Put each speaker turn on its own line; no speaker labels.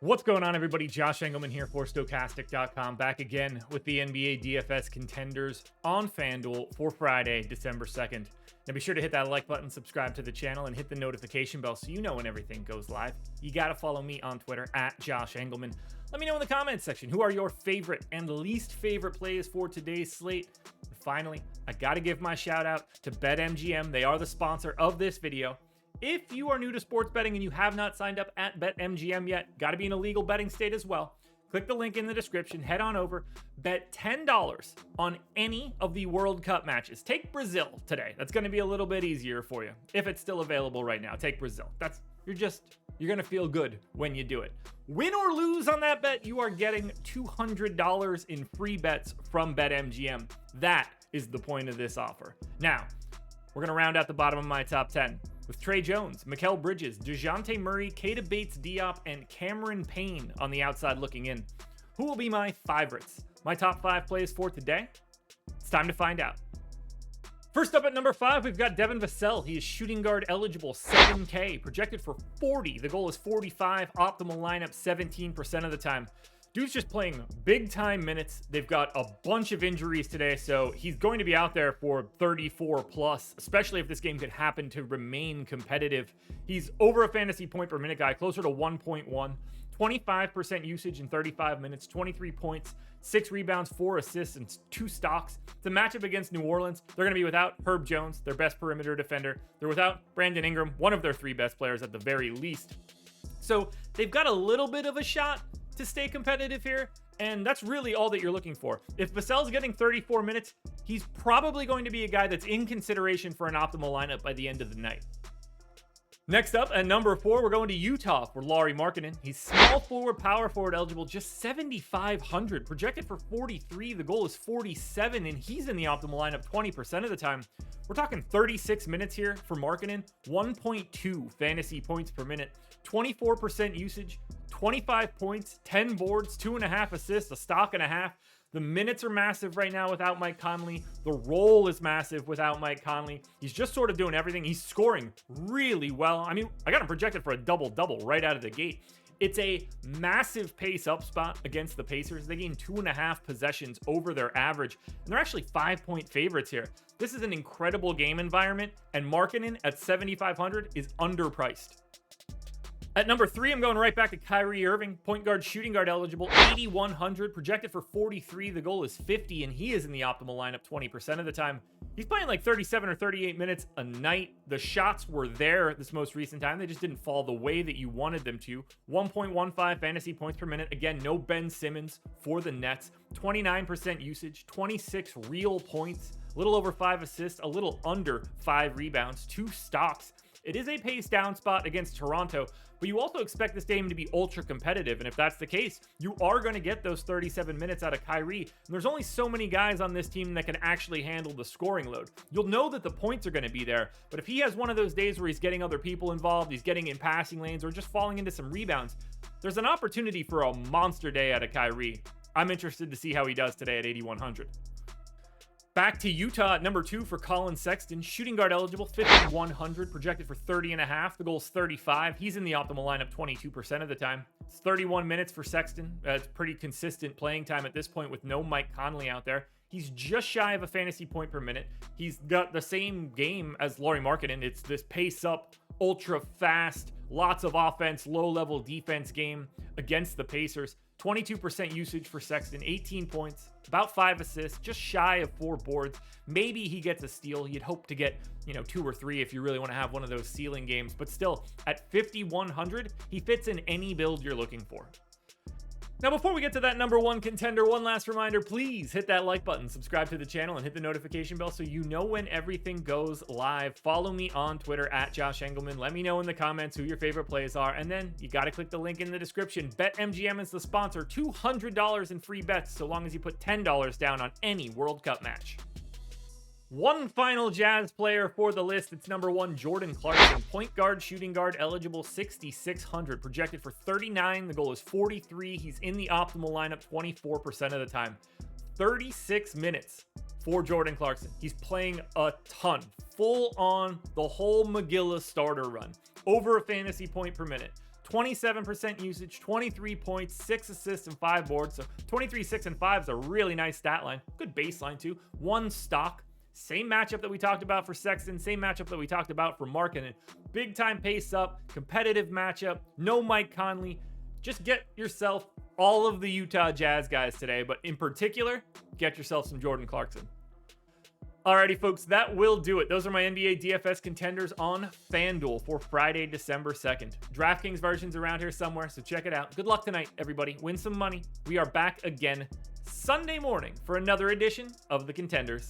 What's going on, everybody? Josh Engleman here for Stokastic.com, back again with the NBA DFS contenders on FanDuel for Friday, December 2nd. Now be sure to hit that like button, subscribe to the channel, and hit the notification bell so you know when everything goes live. You got to follow me on Twitter at Josh Engleman. Let me know in the comments section who are your favorite and least favorite plays for today's slate. And finally, I got to give my shout out to BetMGM. They are the sponsor of this video. If you are new to sports betting and you have not signed up at BetMGM yet, got to be in a legal betting state as well, click the link in the description, head on over, bet $10 on any of the World Cup matches. Take Brazil today. That's going to be a little bit easier for you. If it's still available right now, take Brazil. You're going to feel good when you do it. Win or lose on that bet, you are getting $200 in free bets from BetMGM. That is the point of this offer. Now, we're going to round out the bottom of my top 10 with Trey Jones, Mikal Bridges, DeJounte Murray, Keita Bates-Diop, and Cameron Payne on the outside looking in. Who will be my favorites? My top 5 plays for today? It's time to find out. First up at number 5, we've got DEVIN VASSELL. He is shooting guard eligible, 7K, projected for 40. The goal is 45, optimal lineup 17% of the time. Dude's just playing big time minutes. They've got a bunch of injuries today, so he's going to be out there for 34 plus, especially if this game could happen to remain competitive. He's over a fantasy point per minute guy, closer to 1.1, 25% usage in 35 minutes, 23 points, 6 rebounds, 4 assists, and 2 stocks. It's a matchup against New Orleans. They're going to be without Herb Jones, their best perimeter defender. They're without Brandon Ingram, one of their 3 best players at the very least. So they've got a little bit of a shot to stay competitive here, and that's really all that you're looking for. If Vassell's getting 34 minutes, he's probably going to be a guy that's in consideration for an optimal lineup by the end of the night. Next up, at number 4, we're going to Utah for LAURI MARKKANEN. He's small forward, power forward eligible, just 7,500, projected for 43. The goal is 47, and he's in the optimal lineup 20% of the time. We're talking 36 minutes here for MARKKANEN, 1.2 fantasy points per minute, 24% usage, 25 points, 10 boards, 2.5 assists, a stock and a half. The minutes are massive right now without Mike Conley. The role is massive without Mike Conley. He's just sort of doing everything. He's scoring really well. I mean, I got him projected for a double-double right out of the gate. It's a massive pace up spot against the Pacers. They gain 2.5 possessions over their average, and they're actually 5-point favorites here. This is an incredible game environment, and MARKKANEN at 7,500 is underpriced. At number 3, I'm going right back to KYRIE Irving, point guard, shooting guard eligible, 8,100, projected for 43. The goal is 50, and he is in the optimal lineup 20% of the time. He's playing like 37 or 38 minutes a night. The shots were there this most recent time. They just didn't fall the way that you wanted them to. 1.15 fantasy points per minute. Again, no Ben Simmons for the Nets. 29% usage, 26 real points, a little over 5 assists, a little under 5 rebounds, 2 stocks. It is a pace down spot against Toronto, but you also expect this game to be ultra competitive, and if that's the case, you are going to get those 37 minutes out of Kyrie, and there's only so many guys on this team that can actually handle the scoring load. You'll know that the points are going to be there, but if he has one of those days where he's getting other people involved, he's getting in passing lanes, or just falling into some rebounds, there's an opportunity for a monster day out of Kyrie. I'm interested to see how he does today at 8,100. Back to Utah at number 2 for COLLIN Sexton, shooting guard eligible, 5,100, projected for 30.5. The goal's 35. He's in the optimal lineup 22% of the time. It's 31 minutes for Sexton. It's pretty consistent playing time at this point with no Mike Conley out there. He's just shy of a fantasy point per minute. He's got the same game as LAURI MARKKANEN. It's this pace up, ultra fast, lots of offense, low level defense game against the Pacers. 22% usage for Sexton, 18 points, about 5 assists, just shy of 4 boards. Maybe he gets a steal. You'd hope to get, 2 or 3 if you really want to have one of those ceiling games. But still, at 5,100, he fits in any build you're looking for. Now, before we get to that number 1 contender, one last reminder, please hit that like button, subscribe to the channel, and hit the notification bell so you know when everything goes live. Follow me on Twitter at Josh Engleman. Let me know in the comments who your favorite plays are, and then you got to click the link in the description. BetMGM is the sponsor, $200 in free bets so long as you put $10 down on any World Cup match. One final Jazz player for the list. It's number 1, Jordan Clarkson. Point guard, shooting guard, eligible, 6,600. Projected for 39. The goal is 43. He's in the optimal lineup 24% of the time. 36 minutes for Jordan Clarkson. He's playing a ton. Full on the whole McGilla starter run. Over a fantasy point per minute. 27% usage, 23 points, 6 assists, and 5 boards. So 23, 6, and 5 is a really nice stat line. Good baseline, too. 1 stock. Same matchup that we talked about for Sexton. Same matchup that we talked about for MARKKANEN. Big time pace up. Competitive matchup. No Mike Conley. Just get yourself all of the Utah Jazz guys today. But in particular, get yourself some Jordan Clarkson. Alrighty, folks, that will do it. Those are my NBA DFS contenders on FanDuel for Friday, December 2nd. DraftKings version's around here somewhere, so check it out. Good luck tonight, everybody. Win some money. We are back again Sunday morning for another edition of the Contenders.